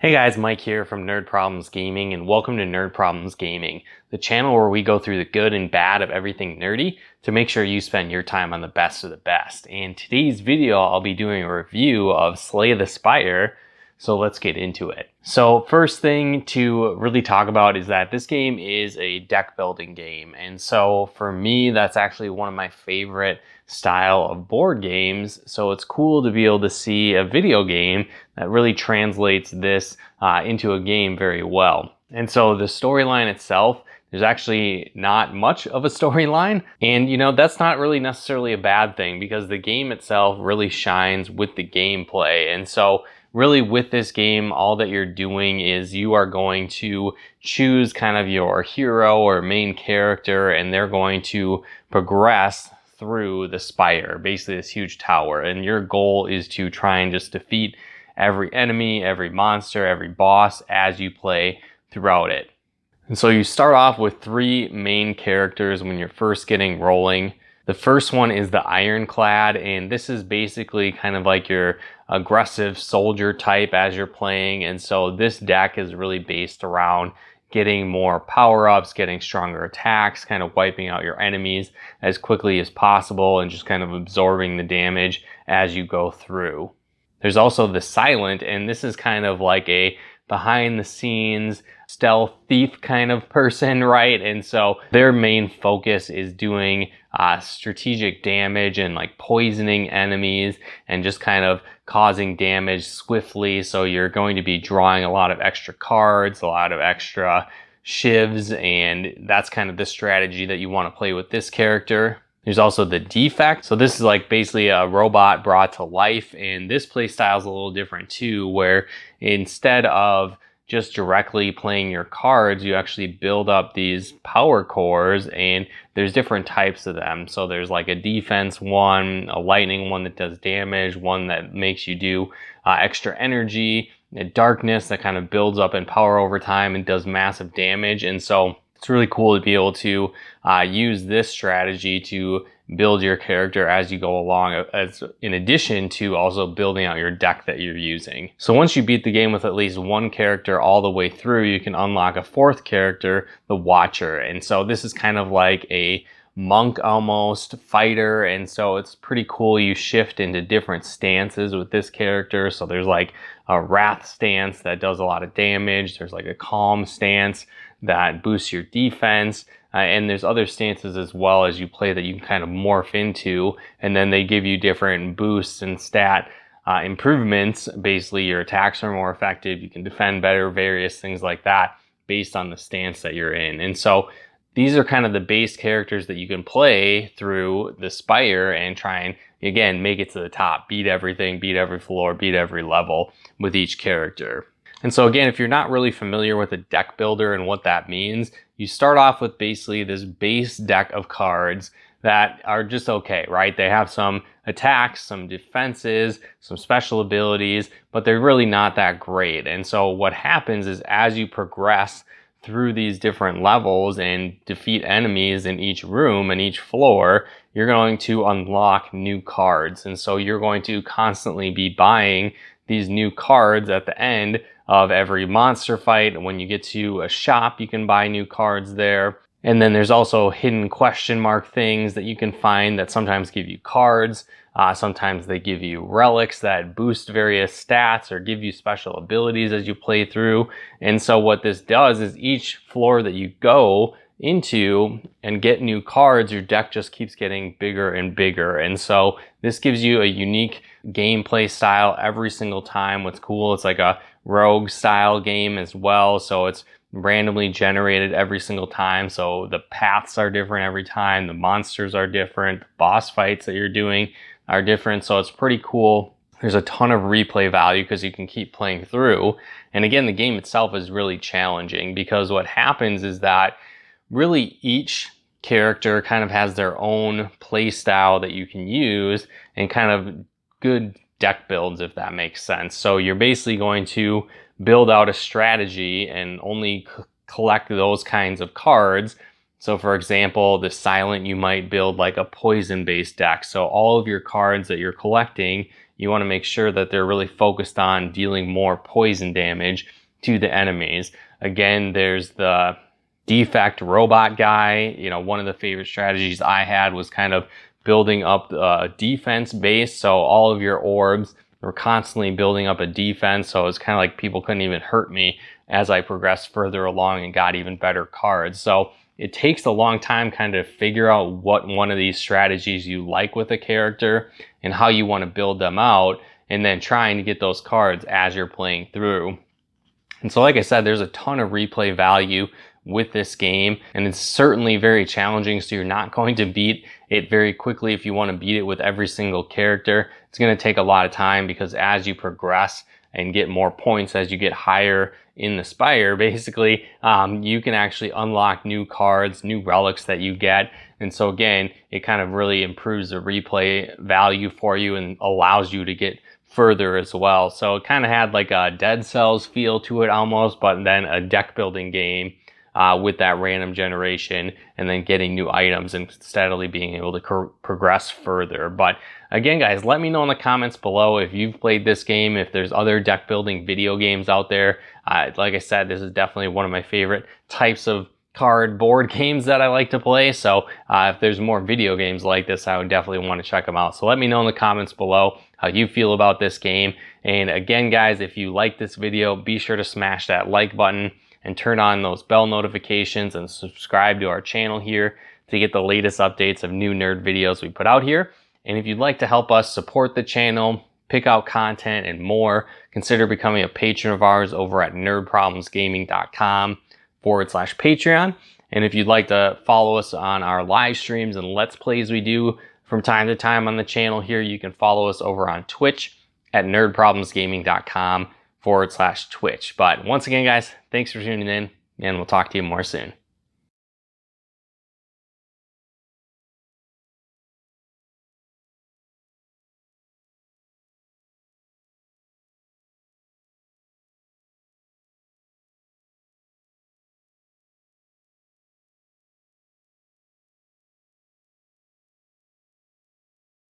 Hey guys, Mike here from Nerd Problems Gaming, and welcome to Nerd Problems Gaming, the channel where we go through the good and bad of everything nerdy to make sure you spend your time on the best of the best. In today's video, I'll be doing a review of Slay the Spire, so let's get into it. So first thing to really talk about is that this game is a deck building game, and so for me, that's actually one of my favorite style of board games. So it's cool to be able to see a video game that really translates this into a game very well. And so the storyline itself, there's actually not much of a storyline, and that's not really necessarily a bad thing because the game itself really shines with the gameplay. And so really with this game, all that you're doing is you are going to choose kind of your hero or main character, and they're going to progress through the spire, basically this huge tower, and your goal is to try and just defeat every enemy, every monster, every boss as you play throughout it. And so you start off with three main characters when you're first getting rolling. The first one is the Ironclad, and this is basically kind of like your aggressive soldier type as you're playing. And so this deck is really based around getting more power-ups, getting stronger attacks, kind of wiping out your enemies as quickly as possible and just kind of absorbing the damage as you go through. There's also the Silent, and this is kind of like a behind-the-scenes stealth thief kind of person, right? And so their main focus is doing strategic damage and like poisoning enemies and just kind of causing damage swiftly. So you're going to be drawing a lot of extra cards, a lot of extra shivs, and that's kind of the strategy that you want to play with this character. There's also the Defect. So this is like basically a robot brought to life, and this play style is a little different too, where instead of just directly playing your cards, you actually build up these power cores, and there's different types of them. So there's like a defense one, a lightning one that does damage, one that makes you do extra energy, a darkness that kind of builds up in power over time and does massive damage. And so it's really cool to be able to use this strategy to build your character as you go along, as in addition to also building out your deck that you're using. So once you beat the game with at least one character all the way through, you can unlock a fourth character, the Watcher. And so this is kind of like a monk almost fighter, and so it's pretty cool. You shift into different stances with this character. So there's like a wrath stance that does a lot of damage. There's like a calm stance that boosts your defense. And there's other stances as well as you play that you can kind of morph into, and then they give you different boosts and stat improvements. Basically, your attacks are more effective, you can defend better, various things like that based on the stance that you're in. And so these are kind of the base characters that you can play through the Spire and try and, again, make it to the top, beat everything, beat every floor, beat every level with each character. And so again, if you're not really familiar with a deck builder and what that means, you start off with basically this base deck of cards that are just okay, right? They have some attacks, some defenses, some special abilities, but they're really not that great. And so what happens is as you progress through these different levels and defeat enemies in each room and each floor, you're going to unlock new cards. And so you're going to constantly be buying these new cards at the end of every monster fight. When you get to a shop, you can buy new cards there. And then there's also hidden question mark things that you can find that sometimes give you cards. Sometimes they give you relics that boost various stats or give you special abilities as you play through. And so what this does is each floor that you go into and get new cards, your deck just keeps getting bigger and bigger. And so this gives you a unique gameplay style every single time. What's cool, it's like a rogue style game as well. So it's randomly generated every single time. So the paths are different every time. The monsters are different. The boss fights that you're doing are different. So it's pretty cool. There's a ton of replay value because you can keep playing through. And again, the game itself is really challenging because what happens is that really each character kind of has their own play style that you can use and kind of good deck builds, if that makes sense. So you're basically going to build out a strategy and only collect those kinds of cards. So for example, the Silent, you might build like a poison based deck. So all of your cards that you're collecting, you want to make sure that they're really focused on dealing more poison damage to the enemies. Again, there's the defect robot guy. You know, one of the favorite strategies I had was kind of building up a defense base. So all of your orbs were constantly building up a defense. So it's kind of like people couldn't even hurt me as I progressed further along and got even better cards. So it takes a long time kind of figure out what one of these strategies you like with a character and how you want to build them out, and then trying to get those cards as you're playing through. And so like I said, there's a ton of replay value with this game, and it's certainly very challenging, so you're not going to beat it very quickly if you want to beat it with every single character. It's going to take a lot of time, because as you progress and get more points, as you get higher in the Spire, basically, you can actually unlock new cards, new relics that you get. And so again, it kind of really improves the replay value for you and allows you to get further as well. So it kind of had like a Dead Cells feel to it almost, but then a deck building game with that random generation, and then getting new items and steadily being able to progress further. But again, guys, let me know in the comments below if you've played this game, if there's other deck building video games out there. Like I said, this is definitely one of my favorite types of board games that I like to play. So if there's more video games like this, I would definitely want to check them out. So let me know in the comments below how you feel about this game. And again, guys, if you like this video, be sure to smash that like button and turn on those bell notifications and subscribe to our channel here to get the latest updates of new nerd videos we put out here. And if you'd like to help us support the channel, pick out content and more, consider becoming a patron of ours over at nerdproblemsgaming.com/Patreon. And if you'd like to follow us on our live streams and Let's Plays we do from time to time on the channel here, you can follow us over on Twitch at nerdproblemsgaming.com/Twitch. But once again, guys, thanks for tuning in, and we'll talk to you more soon.